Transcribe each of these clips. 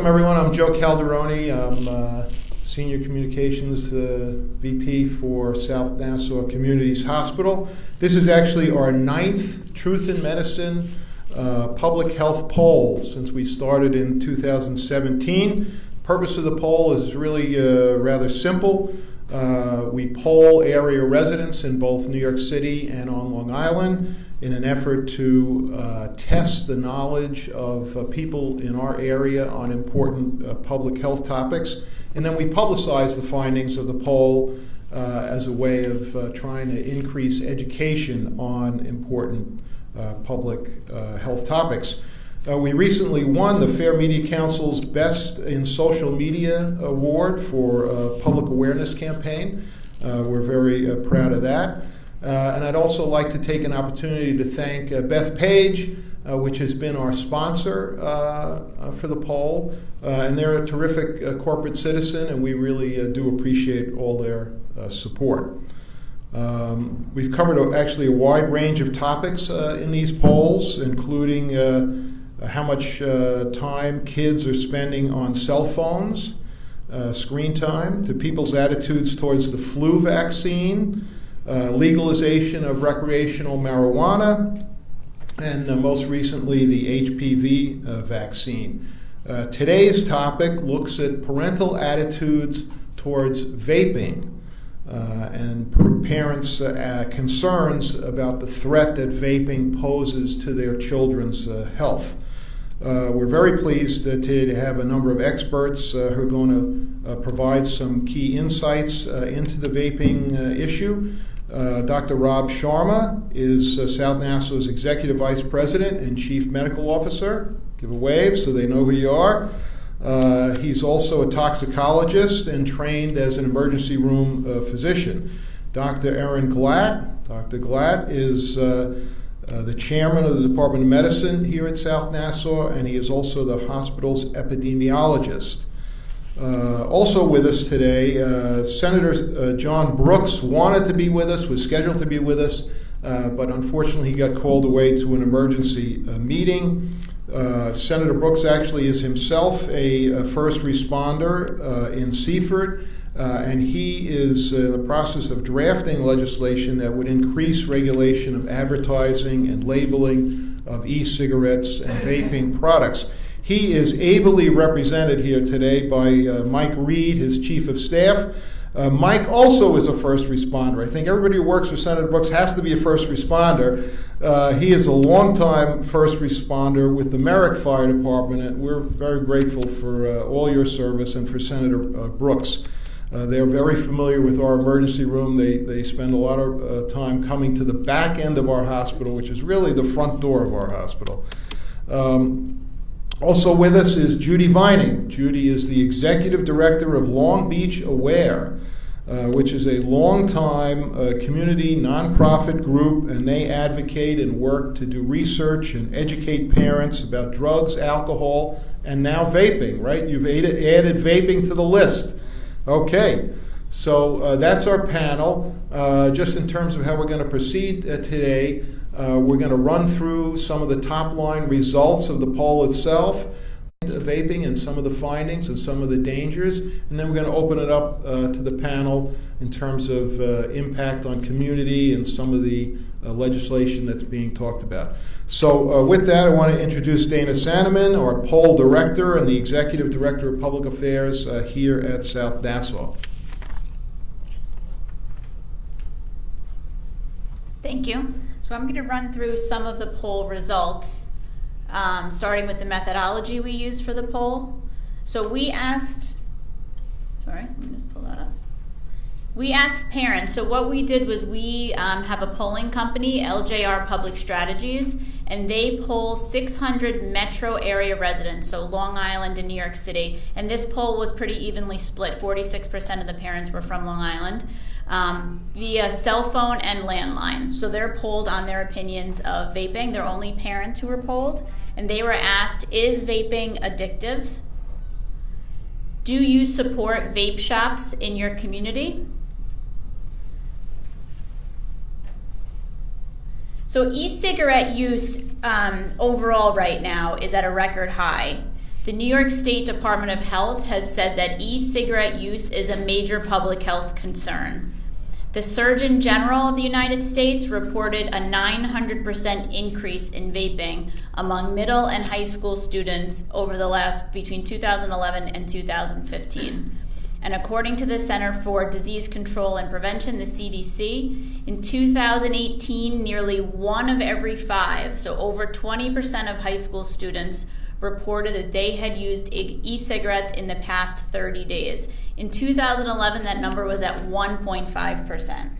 welcome everyone. I'm Joe Calderoni. I'm Senior Communications VP for South Nassau Communities Hospital. This is actually our 9th Truth in Medicine public health poll since we started in 2017. The purpose of the poll is really rather simple. We poll area residents in both New York City and on Long Island in an effort to test the knowledge of people in our area on important public health topics. And then we publicize the findings of the poll as a way of trying to increase education on important public health topics. We recently won the Fair Media Council's Best in Social Media Award for a public awareness campaign. We're very proud of that. And I'd also like to take an opportunity to thank Beth Page, which has been our sponsor for the poll. And they're a terrific corporate citizen, and we really do appreciate all their support. We've covered actually a wide range of topics in these polls, including how much time kids are spending on cell phones, screen time, to people's attitudes towards the flu vaccine, legalization of recreational marijuana, and most recently the HPV vaccine. Today's topic looks at parental attitudes towards vaping and parents' concerns about the threat that vaping poses to their children's health. We're very pleased today to have a number of experts who are going to provide some key insights into the vaping issue. Dr. Rob Sharma is South Nassau's Executive Vice President and Chief Medical Officer. Give a wave so they know who you are. He's also a toxicologist and trained as an emergency room physician. Dr. Aaron Glatt. Dr. Glatt is the chairman of the Department of Medicine here at South Nassau, and he is also the hospital's epidemiologist. Also with us today, Senator John Brooks wanted to be with us, was scheduled to be with us, but unfortunately he got called away to an emergency meeting. Senator Brooks actually is himself a first responder in Seaford, and he is in the process of drafting legislation that would increase regulation of advertising and labeling of e-cigarettes and vaping products. He is ably represented here today by Mike Reed, his chief of staff. Mike also is a first responder. I think everybody who works for Senator Brooks has to be a first responder. He is a longtime first responder with the Merrick Fire Department, and we're very grateful for all your service and for Senator Brooks. They're very familiar with our emergency room. They spend a lot of time coming to the back end of our hospital, which is really the front door of our hospital. Also with us is Judy Vining. Judy is the executive director of Long Beach Aware, which is a long-time community nonprofit group, and they advocate and work to do research and educate parents about drugs, alcohol, and now vaping, right? You've added vaping to the list. Okay, so that's our panel. Just in terms of how we're going to proceed today, we're going to run through some of the top-line results of the poll itself, vaping and some of the findings and some of the dangers, and then we're going to open it up to the panel in terms of impact on community and some of the legislation that's being talked about. So with that, I want to introduce Dana Sanneman, our poll director and the executive director of public affairs here at South Nassau. Thank you. So I'm going to run through some of the poll results, starting with the methodology we used for the poll. So we asked, let me just pull that up. We asked parents, so what we did was we have a polling company, LJR Public Strategies, and they poll 600 metro area residents, so Long Island and New York City. And this poll was pretty evenly split. 46% of the parents were from Long Island via cell phone and landline. So they're polled on their opinions of vaping. They're only parents who were polled. And they were asked, is vaping addictive? Do you support vape shops in your community? So e-cigarette use overall right now is at a record high. The New York State Department of Health has said that e-cigarette use is a major public health concern. The Surgeon General of the United States reported a 900% increase in vaping among middle and high school students over the between 2011 and 2015. And according to the Center for Disease Control and Prevention, the CDC, in 2018, nearly 1 of every 5, so over 20% of high school students, reported that they had used e-cigarettes in the past 30 days. In 2011, that number was at 1.5%.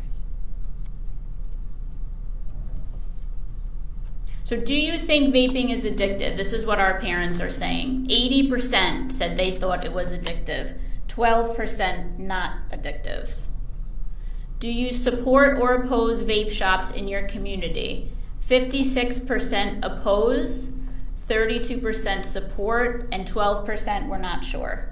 So do you think vaping is addictive? This is what our parents are saying. 80% said they thought it was addictive. 12% not addictive. Do you support or oppose vape shops in your community? 56% oppose, 32% support, and 12% were not sure.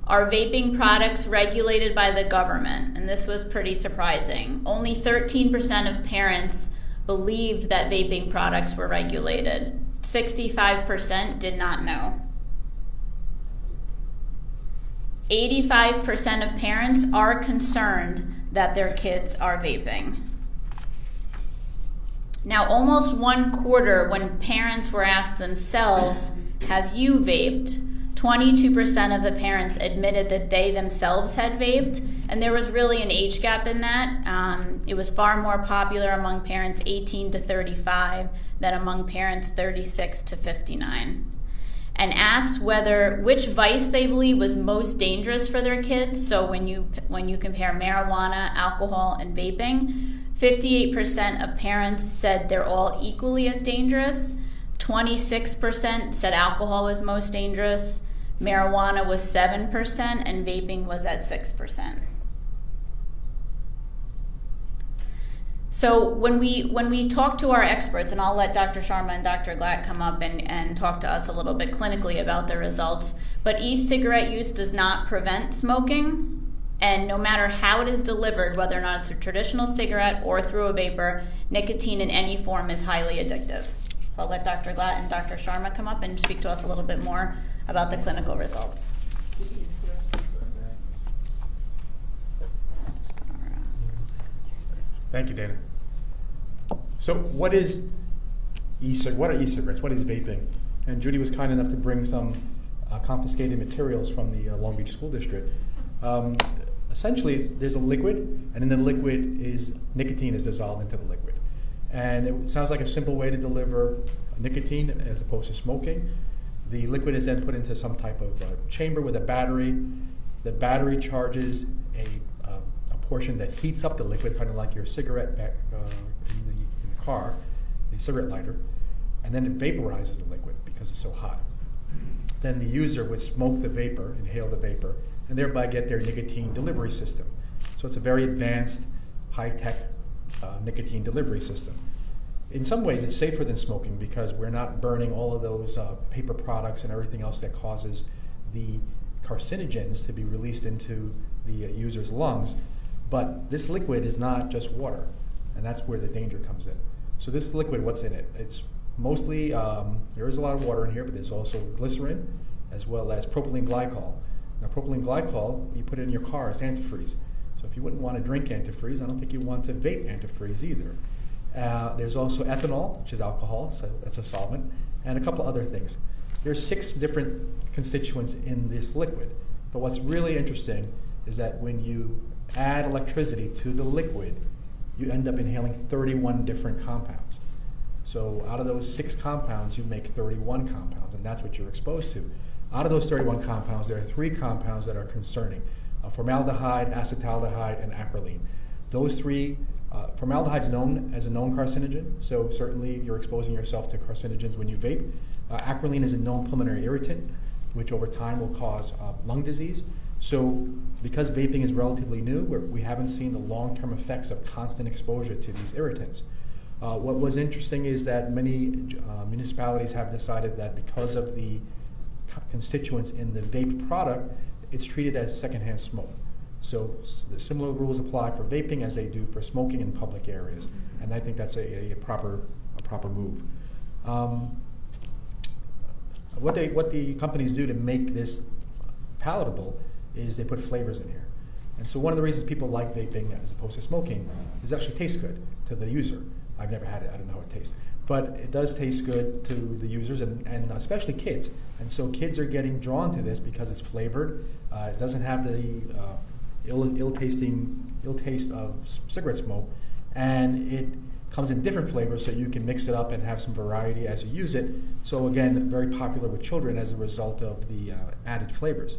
Are vaping products regulated by the government? And this was pretty surprising. Only 13% of parents believed that vaping products were regulated. 65% did not know. 85% of parents are concerned that their kids are vaping. Now, almost 1/4 when parents were asked themselves, have you vaped? 22% of the parents admitted that they themselves had vaped, and there was really an age gap in that. It was far more popular among parents 18 to 35 than among parents 36 to 59. And asked which vice they believe was most dangerous for their kids. So when you compare marijuana, alcohol, and vaping, 58% of parents said they're all equally as dangerous. 26% said alcohol was most dangerous. Marijuana was 7%, and vaping was at 6%. So when we talk to our experts, and I'll let Dr. Sharma and Dr. Glatt come up and talk to us a little bit clinically about the results, but e-cigarette use does not prevent smoking, and no matter how it is delivered, whether or not it's a traditional cigarette or through a vapor, nicotine in any form is highly addictive. So I'll let Dr. Glatt and Dr. Sharma come up and speak to us a little bit more about the clinical results. Thank you, Dana. So what are e-cigarettes? What is vaping? And Judy was kind enough to bring some confiscated materials from the Long Beach School District. Essentially, there's a liquid, and in the liquid nicotine is dissolved into the liquid. And it sounds like a simple way to deliver nicotine as opposed to smoking. The liquid is then put into some type of chamber with a battery. The battery charges a portion that heats up the liquid, kind of like your cigarette back, in the car, the cigarette lighter, and then it vaporizes the liquid because it's so hot. Then the user would smoke the vapor, inhale the vapor, and thereby get their nicotine delivery system. So it's a very advanced, high-tech nicotine delivery system. In some ways, it's safer than smoking because we're not burning all of those paper products and everything else that causes the carcinogens to be released into the user's lungs. But this liquid is not just water, and that's where the danger comes in. So this liquid, what's in it? It's mostly, there is a lot of water in here, but there's also glycerin as well as propylene glycol. Now propylene glycol, you put it in your car as antifreeze. So if you wouldn't want to drink antifreeze, I don't think you want to vape antifreeze either. There's also ethanol, which is alcohol, so that's a solvent, and a couple other things. There's 6 different constituents in this liquid. But what's really interesting is that when you add electricity to the liquid, you end up inhaling 31 different compounds. So out of those 6 compounds, you make 31 compounds, and that's what you're exposed to. Out of those 31 compounds, there are 3 compounds that are concerning: formaldehyde, acetaldehyde, and acrolein. Those 3, formaldehyde is known as a known carcinogen, so certainly you're exposing yourself to carcinogens when you vape. Acrolein is a known pulmonary irritant, which over time will cause lung disease. So because vaping is relatively new, we haven't seen the long-term effects of constant exposure to these irritants. What was interesting is that many municipalities have decided that because of the constituents in the vape product, it's treated as secondhand smoke. So the similar rules apply for vaping as they do for smoking in public areas, and I think that's a proper move. what the companies do to make this palatable is they put flavors in here. And so one of the reasons people like vaping as opposed to smoking is it actually tastes good to the user. I've never had it, I don't know how it tastes. But it does taste good to the users and especially kids. And so kids are getting drawn to this because it's flavored. It doesn't have the ill taste of cigarette smoke. And it comes in different flavors so you can mix it up and have some variety as you use it. So again, very popular with children as a result of the added flavors.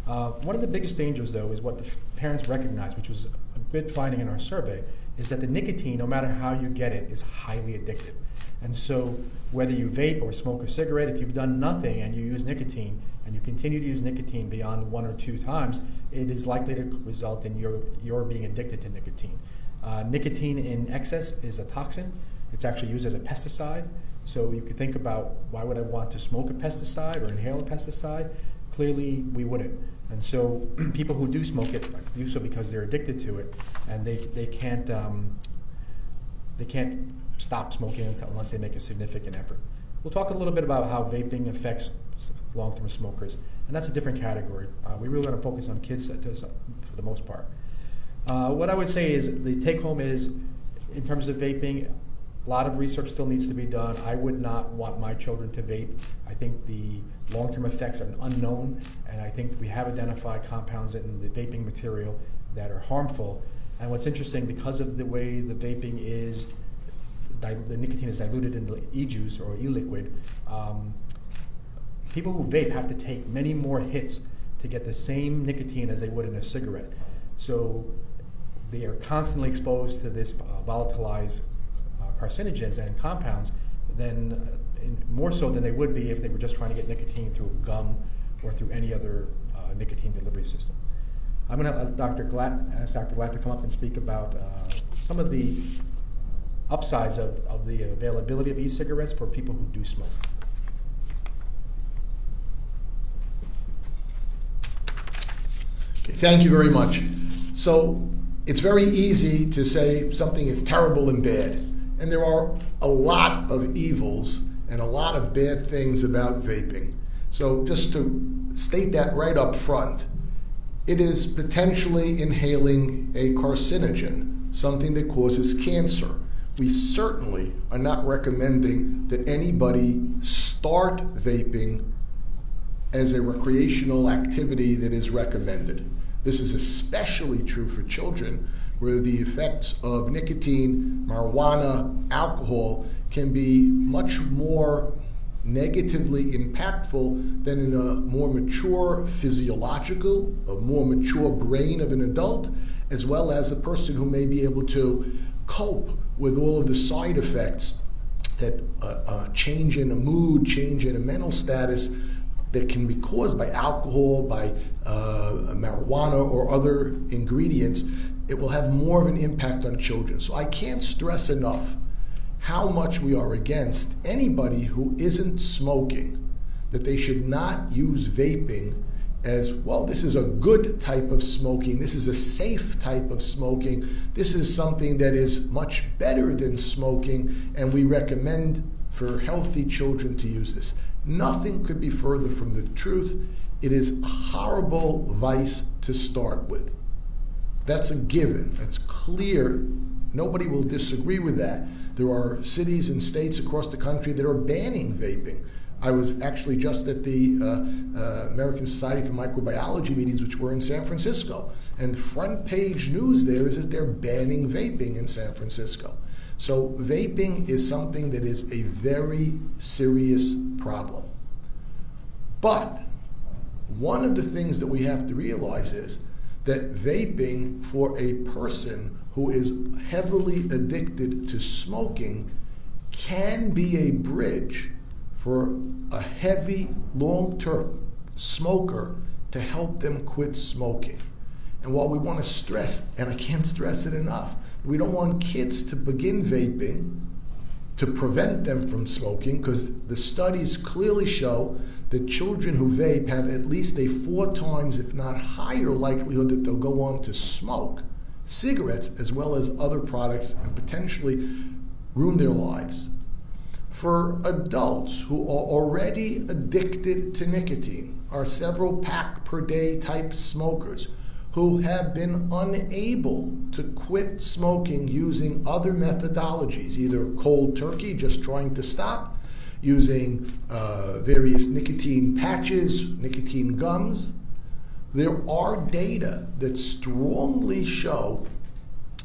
One of the biggest dangers, though, is what the parents recognize, which was a good finding in our survey, is that the nicotine, no matter how you get it, is highly addictive. And so whether you vape or smoke a cigarette, if you've done nothing and you use nicotine, and you continue to use nicotine beyond 1 or 2 times, it is likely to result in your being addicted to nicotine. Nicotine in excess is a toxin. It's actually used as a pesticide. So you could think about, why would I want to smoke a pesticide or inhale a pesticide? Clearly, we wouldn't. And so people who do smoke it do so because they're addicted to it, and they can't stop smoking unless they make a significant effort. We'll talk a little bit about how vaping affects long-term smokers, and that's a different category. We really want to focus on kids for the most part. What I would say is the take-home is, in terms of vaping, a lot of research still needs to be done. I would not want my children to vape. I think the long-term effects are unknown, and I think we have identified compounds in the vaping material that are harmful. And what's interesting, because of the way the vaping is, the nicotine is diluted in the e-juice or e-liquid, people who vape have to take many more hits to get the same nicotine as they would in a cigarette. So they are constantly exposed to this volatilized carcinogens and compounds, more so than they would be if they were just trying to get nicotine through gum or through any other nicotine delivery system. I'm going to ask Dr. Glatt to come up and speak about some of the upsides of the availability of e-cigarettes for people who do smoke. Okay, thank you very much. So it's very easy to say something is terrible and bad. And there are a lot of evils and a lot of bad things about vaping. So just to state that right up front, it is potentially inhaling a carcinogen, something that causes cancer. We certainly are not recommending that anybody start vaping as a recreational activity that is recommended. This is especially true for children, where the effects of nicotine, marijuana, alcohol can be much more negatively impactful than in a more mature physiological, a more mature brain of an adult, as well as a person who may be able to cope with all of the side effects that change in a mood, change in a mental status that can be caused by alcohol, by marijuana or other ingredients. It will have more of an impact on children. So I can't stress enough how much we are against anybody who isn't smoking, that they should not use vaping as, well, this is a good type of smoking, this is a safe type of smoking, this is something that is much better than smoking, and we recommend for healthy children to use this. Nothing could be further from the truth. It is a horrible vice to start with. That's a given. That's clear. Nobody will disagree with that. There are cities and states across the country that are banning vaping. I was actually just at the American Society for Microbiology meetings, which were in San Francisco. And the front page news there is that they're banning vaping in San Francisco. So vaping is something that is a very serious problem. But one of the things that we have to realize is that vaping for a person who is heavily addicted to smoking can be a bridge for a heavy, long-term smoker to help them quit smoking. And while we want to stress, and I can't stress it enough, we don't want kids to begin vaping to prevent them from smoking, because the studies clearly show that children who vape have at least a 4 times, if not higher, likelihood that they'll go on to smoke cigarettes as well as other products and potentially ruin their lives. For adults who are already addicted to nicotine, are several pack per day type smokers who have been unable to quit smoking using other methodologies, either cold turkey, just trying to stop, using various nicotine patches, nicotine gums. There are data that strongly show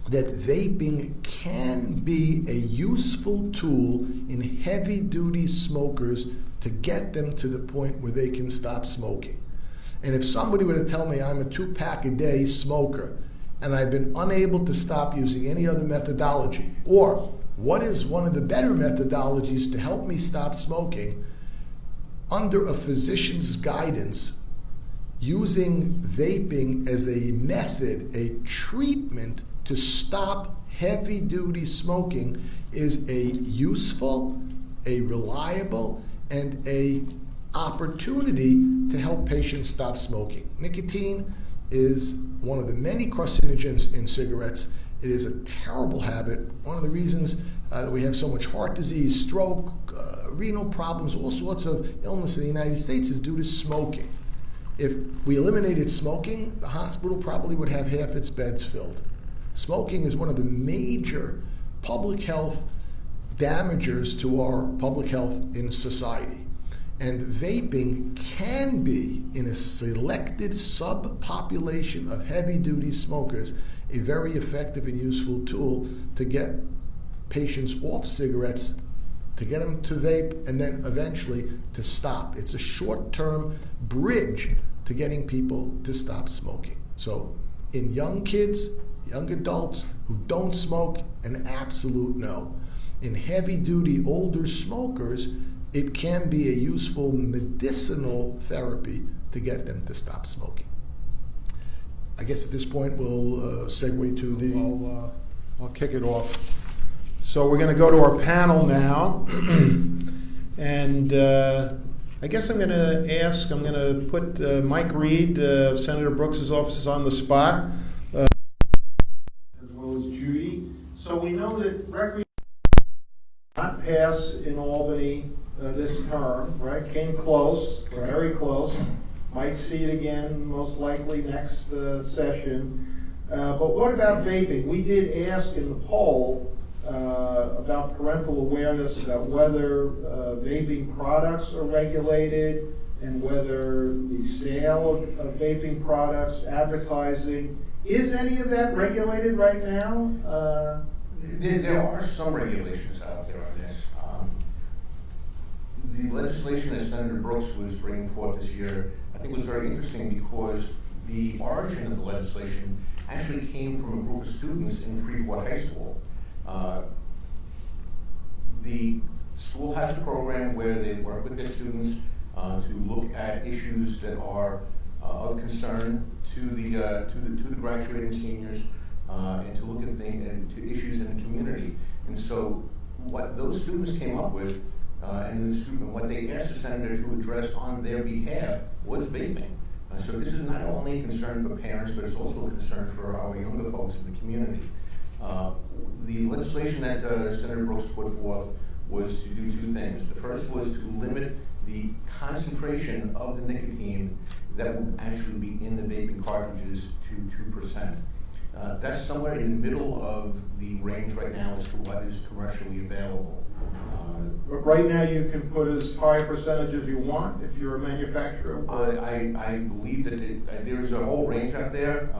that vaping can be a useful tool in heavy-duty smokers to get them to the point where they can stop smoking. And if somebody were to tell me I'm a 2-pack-a-day smoker and I've been unable to stop using any other methodology, or what is one of the better methodologies to help me stop smoking, under a physician's guidance, using vaping as a method, a treatment to stop heavy-duty smoking is a useful, a reliable, and a opportunity to help patients stop smoking. Nicotine is one of the many carcinogens in cigarettes. It is a terrible habit. One of the reasons that we have so much heart disease, stroke, renal problems, all sorts of illness in the United States is due to smoking. If we eliminated smoking, the hospital probably would have half its beds filled. Smoking is one of the major public health damagers to our public health in society. And vaping can be, in a selected subpopulation of heavy-duty smokers, a very effective and useful tool to get patients off cigarettes, to get them to vape, and then eventually to stop. It's a short-term bridge to getting people to stop smoking. So in young kids, young adults who don't smoke, an absolute no. In heavy-duty older smokers, it can be a useful medicinal therapy to get them to stop smoking. I guess at this point we'll segue to the... I'll kick it off. So we're going to go to our panel now. And I guess I'm going to put Mike Reed, Senator Brooks's office, on the spot. As well as Judy. So we know that recreation did not pass in Albany this term, right? Came close, very close. Might see it again, most likely next session. But what about vaping? We did ask in the poll about parental awareness, about whether vaping products are regulated and whether the sale of vaping products, advertising, is any of that regulated right now? There are some regulations out there on this. The legislation that Senator Brooks was bringing forth this year, I think was very interesting because the origin of the legislation actually came from a group of students in Freeport High School. The school has a program where they work with their students to look at issues that are of concern to the graduating seniors and to look at things and to issues in the community. And so what those students came up with and what they asked the senator to address on their behalf was vaping. So this is not only a concern for parents, but it's also a concern for our younger folks in the community. The legislation that Senator Brooks put forth was to do two things. The first was to limit the concentration of the nicotine that would actually be in the vaping cartridges to 2%. That's somewhere in the middle of the range right now as to what is commercially available. But right now you can put as high a percentage as you want if you're a manufacturer? I believe that there is a whole range out there.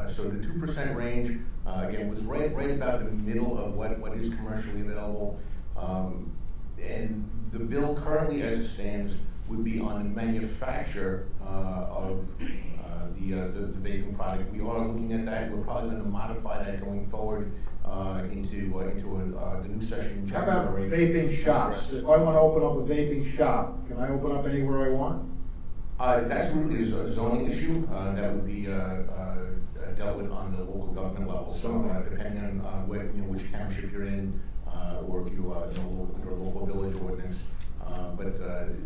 So the 2% range, again, was right about the middle of what is commercially available. And the bill currently as it stands would be on the manufacturer of the vaping product. We are looking at that. We're probably going to modify that going forward into the new session in January. How about vaping shops? If I want to open up a vaping shop, can I open up anywhere I want? That's really a zoning issue that would be dealt with on the local government level. So depending on which township you're in, or if you are under a local village ordinance. But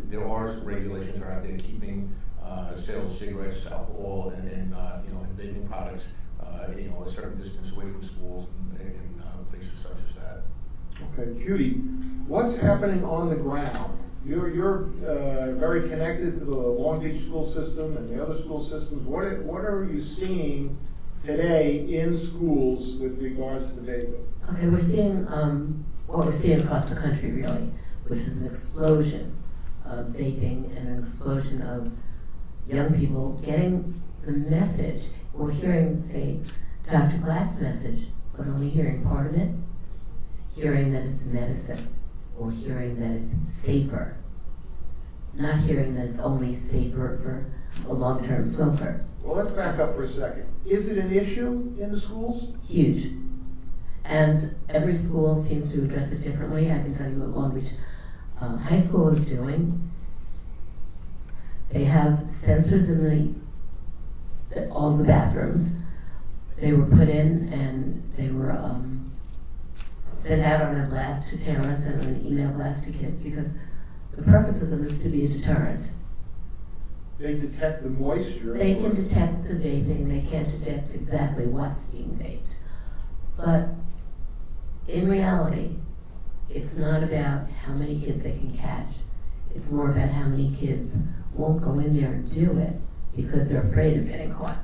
there are some regulations out there keeping sales of cigarettes, alcohol, and vaping products, a certain distance away from schools and places such as that. Okay, Judy, what's happening on the ground? You're very connected to the Long Beach school system and the other school systems. What are you seeing today in schools with regards to vaping? Okay, we're seeing what we're seeing across the country, really, which is an explosion of vaping and an explosion of young people getting the message. We're hearing, say, Dr. Glatt's message, but only hearing part of it, hearing that it's medicine, or hearing that it's safer, not hearing that it's only safer for a long-term smoker. Well, let's back up for a second. Is it an issue in the schools? Huge. And every school seems to address it differently. I can tell you what Long Beach High School is doing. They have sensors in all the bathrooms. They were put in and they were sent out on a blast to parents and an email blast to kids because the purpose of them is to be a deterrent. They detect the moisture. They can detect the vaping. They can't detect exactly what's being vaped. But in reality, it's not about how many kids they can catch. It's more about how many kids won't go in there and do it because they're afraid of getting caught.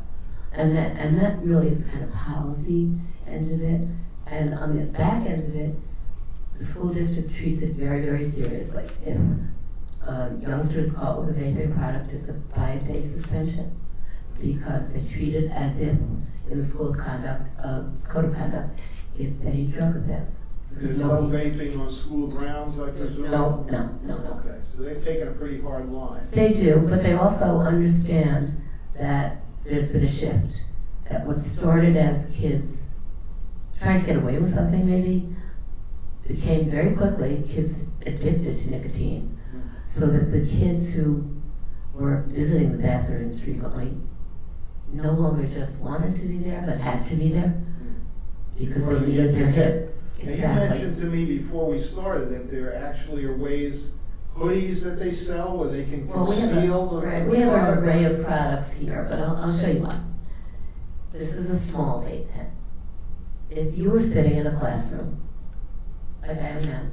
And that really is the kind of policy end of it. And on the back end of it, the school district treats it very, very seriously. If youngsters caught with a vaping product, it's a 5-day suspension because they treat it as if in the school conduct, code of conduct, it's a drug offense. There's no vaping on school grounds, I presume? No. Okay, so they've taken a pretty hard line. They do, but they also understand that there's been a shift. That what started as kids trying to get away with something maybe became very quickly kids addicted to nicotine. So that the kids who were visiting the bathrooms frequently no longer just wanted to be there, but had to be there because they needed their hit. Exactly. You mentioned to me before we started that there actually are ways, hoodies that they sell where they can conceal the product. We have an array of products here, but I'll show you one. This is a small vape pen. If you were sitting in a classroom, like I am now,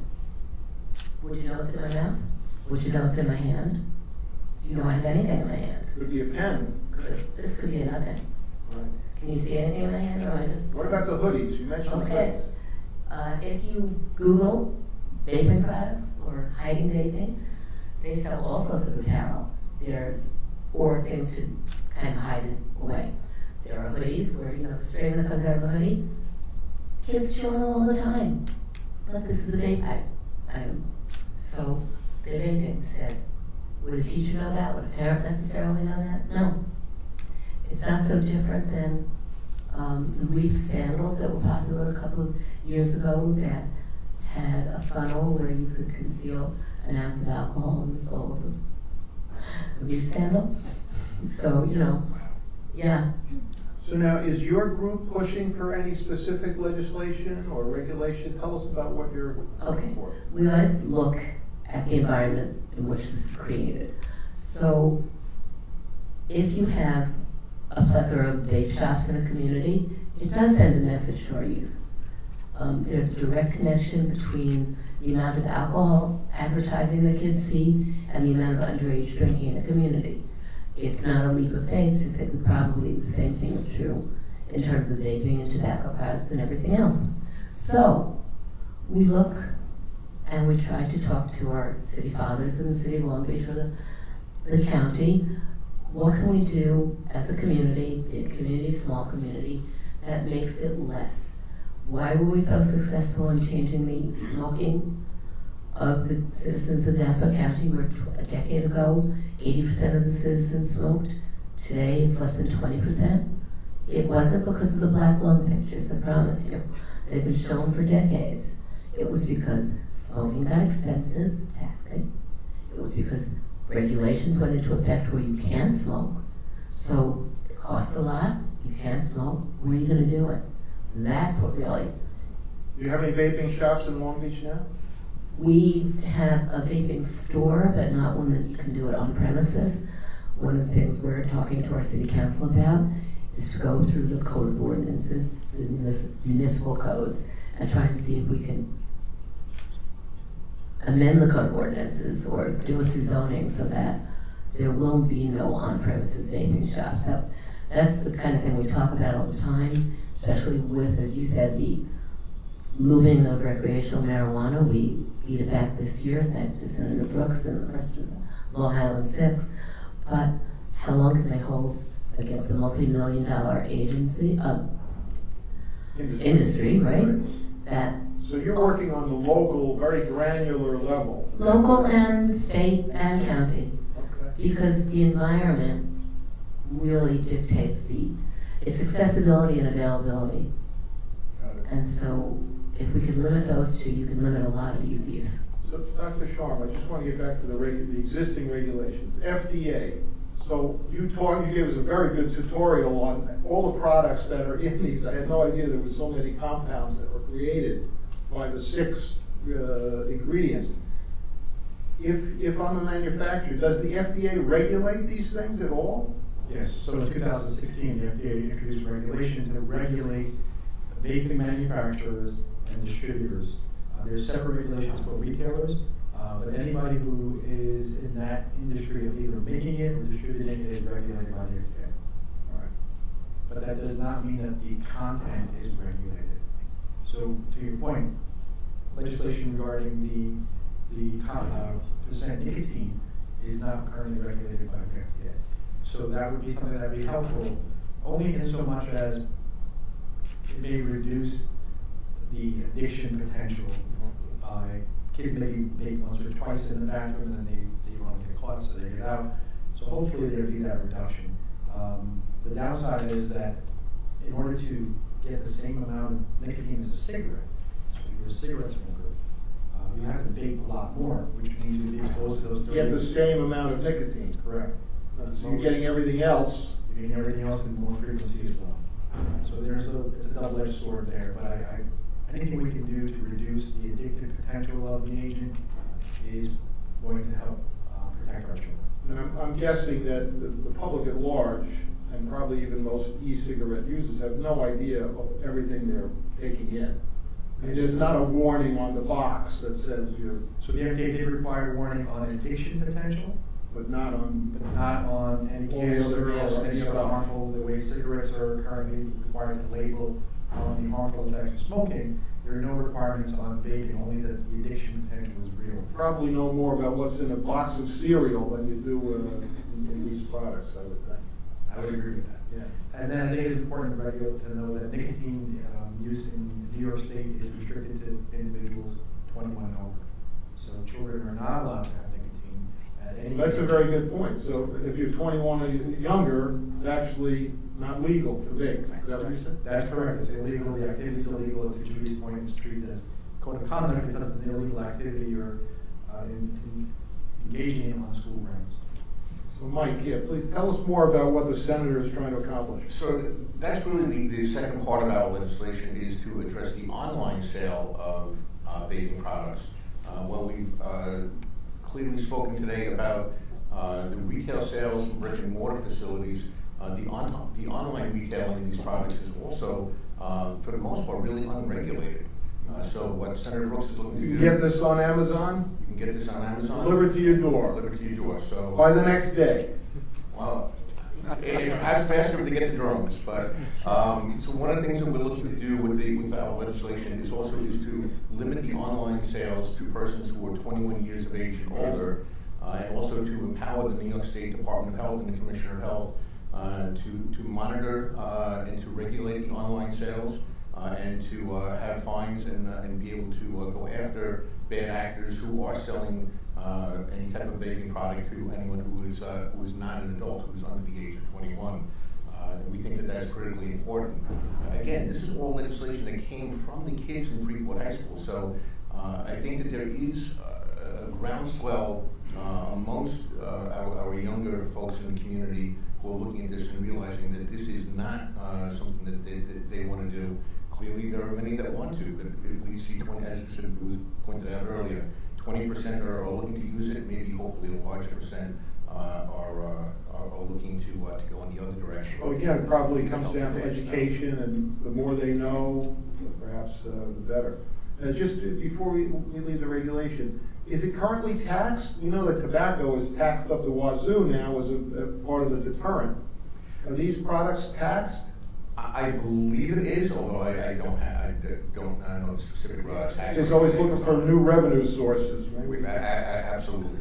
would you know what's in my mouth? Would you know what's in my hand? Do you know I have anything in my hand? Could be a pen. This could be nothing. Right. Can you see anything in my hand, or I just? What about the hoodies? You mentioned the hoodies. If you Google vaping products or hiding vaping, they sell all sorts of apparel. Or things to kind of hide it away. There are hoodies where, the string that comes out of the hoodie, kids chew on all the time. But this is a vape pipe item. So they're vaping instead. Would a teacher know that? Would a parent necessarily know that? No. It's not so different than the reef sandals that were popular a couple of years ago that had a funnel where you could conceal an ounce of alcohol in the sole of the reef sandal. So, yeah. So now, is your group pushing for any specific legislation or regulation? Tell us about what you're looking for. We always look at the environment in which this is created. So, if you have a plethora of vape shops in a community, it does send a message to our youth. There's a direct connection between the amount of alcohol advertising that kids see and the amount of underage drinking in a community. It's not a leap of faith to say that probably the same thing is true in terms of vaping and tobacco products and everything else. So, we look and we try to talk to our city fathers in the city of Long Beach or the county. What can we do as a community, big community, small community, that makes it less? Why were we so successful in changing the smoking of the citizens of Nassau County, where a decade ago, 80% of the citizens smoked? Today, it's less than 20%. It wasn't because of the black lung pictures, I promise you. They've been shown for decades. It was because smoking got expensive, taxing. It was because regulations went into effect where you can't smoke. So it costs a lot, you can't smoke, where are you going to do it? And that's what really. Do you have any vaping shops in Long Beach now? We have a vaping store, but not one that you can do it on premises. One of the things we're talking to our city council about is to go through the code of ordinances, the municipal codes, and try to see if we can amend the code of ordinances or do it through zoning so that there will be no on-premises vaping shops. That's the kind of thing we talk about all the time, especially with, as you said, the moving of recreational marijuana. We beat it back this year thanks to Senator Brooks and the rest of the Long Island Six. But how long can they hold against a multi-million-dollar agency, industry, right? That So you're working on the local, very granular level. local and state and county, Okay. because the environment really dictates its accessibility and availability. Got it. And so if we can limit those two, you can limit a lot of these use. So, Dr. Sharma, I just want to get back to the existing regulations. FDA. So you gave us a very good tutorial on all the products that are in these. I had no idea there were so many compounds that were created by the 6 ingredients. If I'm a manufacturer, does the FDA regulate these things at all? Yes, so in 2016, the FDA introduced regulation to regulate vaping manufacturers and distributors. There's separate regulations for retailers, but anybody who is in that industry of either making it or distributing it is regulated by the FDA. All right. But that does not mean that the content is regulated. So to your point, legislation regarding the percent nicotine is not currently regulated by the FDA. So that would be something that would be helpful, only in so much as it may reduce the addiction potential by kids maybe vape once or twice in the bathroom and then they don't want to get caught, so they get out. So hopefully there'll be that reduction. The downside is that in order to get the same amount of nicotine as a cigarette, so if you're a cigarette smoker, you have to vape a lot more, which means you'll be exposed to those 30. You have the same amount of nicotine. That's correct. So you're getting everything else. You're getting everything else in more frequency as well. So it's a double-edged sword there, but anything we can do to reduce the addictive potential of the agent is going to help protect our children. And I'm guessing that the public at large, and probably even most e-cigarette users, have no idea of everything they're taking in. And there's not a warning on the box that says you're, So the FDA did require warning on addiction potential, but not on. but not on any All the cancer other or any other stuff. harmful, the way cigarettes are currently required to label on the harmful effects of smoking. There are no requirements on vaping, only that the addiction potential is real. Probably know more about what's in a box of cereal than you do in these products, I would think. I would agree with that. Yeah. And then I think it's important to know that nicotine use in New York State is restricted to individuals 21 and over. So children are not allowed to have nicotine at any That's a age. very good point. So if you're 21 or younger, it's actually not legal to vape. Is that what you said? That's correct. It's illegal. The activity is illegal. To Judy's point, it's treated as code of conduct because it's an illegal activity or engaging in on school grounds. So Mike, yeah, please tell us more about what the senator is trying to accomplish. So that's really the second part of our legislation, is to address the online sale of vaping products. Well, we've clearly spoken today about the retail sales from brick and mortar facilities. The online retailing of these products is also, for the most part, really unregulated. So what Senator Brooks is looking to do. You can get this on Amazon, You can get this on Amazon. delivered to your door Delivered to your door. So by the next day. well, it's perhaps faster to get the drones, but so one of the things that we're looking to do with our legislation is to limit the online sales to persons who are 21 years of age and older, and also to empower the New York State Department of Health and the Commissioner of Health to monitor and to regulate the online sales. And to have fines and be able to go after bad actors who are selling any type of vaping product to anyone who is not an adult, who is under the age of 21. And we think that that's critically important. Again, this is all legislation that came from the kids in Freeport High School. So I think that there is a groundswell amongst our younger folks in the community who are looking at this and realizing that this is not something that they want to do. Clearly, there are many that want to, but we see 20, as you said, it was pointed out earlier, 20% are looking to use it. Maybe, hopefully, a larger percent are looking to go in the other direction. Well, again, it probably comes down to education, and the more they know, perhaps the better. Just before we leave the regulation, Is it currently taxed? You know that tobacco is taxed up the wazoo now as a part of the deterrent. Are these products taxed? I believe it is, although I don't know the specific tax. Just always looking for new revenue sources, right? Absolutely.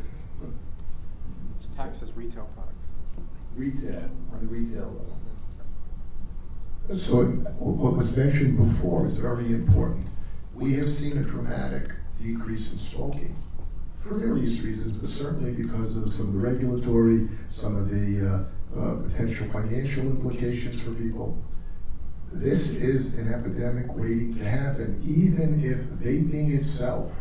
It's taxed as retail product. Retail, on the retail level. So what was mentioned before is very important. We have seen a dramatic decrease in smoking for various reasons, but certainly because of some of the regulatory, some of the potential financial implications for people. This is an epidemic waiting to happen, even if vaping itself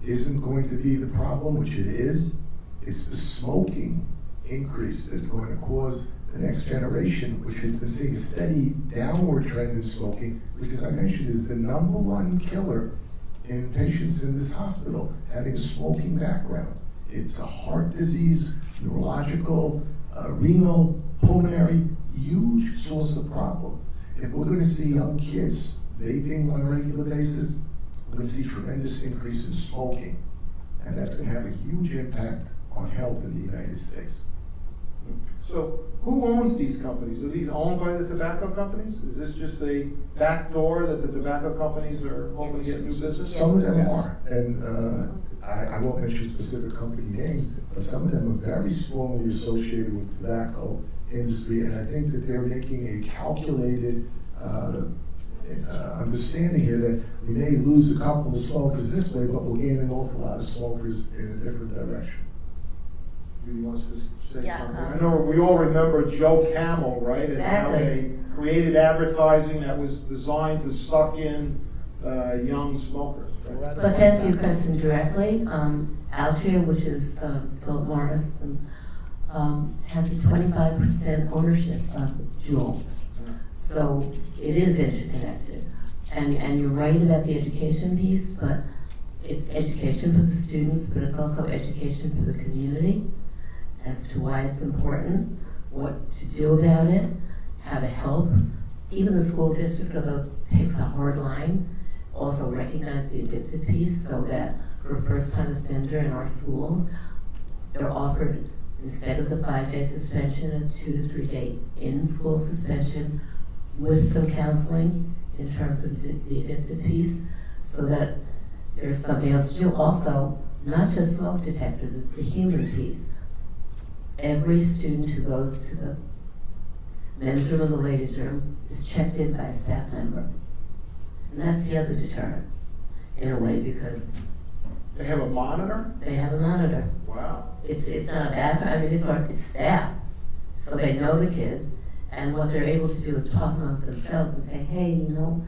isn't going to be the problem, which it is. It's the smoking increase that's going to cause the next generation, which has been seeing a steady downward trend in smoking, which, as I mentioned, is the #1 killer in patients in this hospital, having a smoking background. It's a heart disease, neurological, renal, pulmonary, huge source of problem. If we're going to see young kids vaping on a regular basis, we're going to see tremendous increase in smoking. And that's going to have a huge impact on health in the United States. So who owns these companies? Are these owned by the tobacco companies? Is this just a back door that the tobacco companies are hoping to get new business? Some of them are, and I won't mention specific company names, but some of them are very strongly associated with the tobacco industry, and I think that they're making a calculated understanding here that we may lose a couple of smokers this way, but we'll gain an awful lot of smokers in a different direction. Judy wants to say Yeah, something. I know we all remember Joe Camel, right? Exactly. And how they created advertising that was designed to suck in young smokers. Right? But to answer your question directly, Altria, which is Philip Morris, has a 25% ownership of Juul. So it is interconnected. And you're right about the education piece, but it's education for the students, but it's also education for the community as to why it's important, what to do about it, how to help. Even the school district, although it takes a hard line, also recognize the addictive piece so that for a first-time offender in our schools, they're offered, instead of the 5-day suspension, a 2 to 3 day in-school suspension with some counseling in terms of the addictive piece, so that there's something else to do. Also, not just smoke detectors, it's the human piece. Every student who goes to the men's room or the ladies' room is checked in by a staff member. And that's the other deterrent, in a way, because They have a monitor? they have a monitor. Wow. It's not a bathroom, I mean, it's staff. So they know the kids, and what they're able to do is talk amongst themselves and say, hey, you know,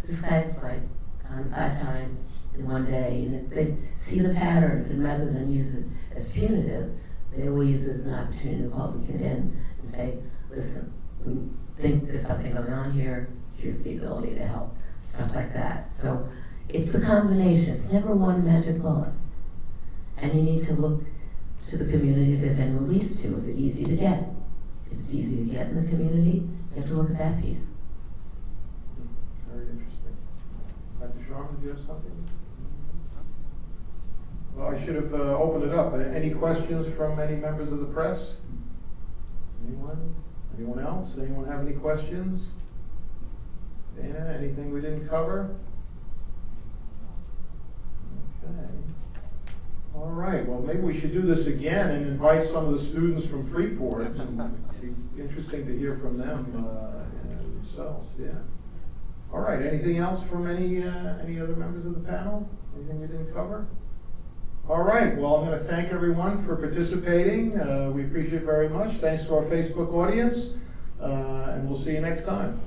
this guy's like gone 5 times in one day, and they see the patterns, and rather than use it as punitive, they will use it as an opportunity to call the kid in and say, listen, we think there's something going on here, here's the ability to help, stuff like that. So it's the combination, it's never one magic bullet. And you need to look to the community they've been released to. Is it easy to get? If it's easy to get in the community, you have to look at that piece. Very interesting. Dr. Sharma, did you have something? Well, I should have opened it up. Any questions from any members of the press? Anyone? Anyone else? Anyone have any questions? Dana, anything we didn't cover? Okay. All right, well, maybe we should do this again and invite some of the students from Freeport. It'd be interesting to hear from them themselves, yeah. All right, anything else from any other members of the panel? Anything we didn't cover? All right, well, I'm going to thank everyone for participating. We appreciate it very much. Thanks to our Facebook audience, and we'll see you next time.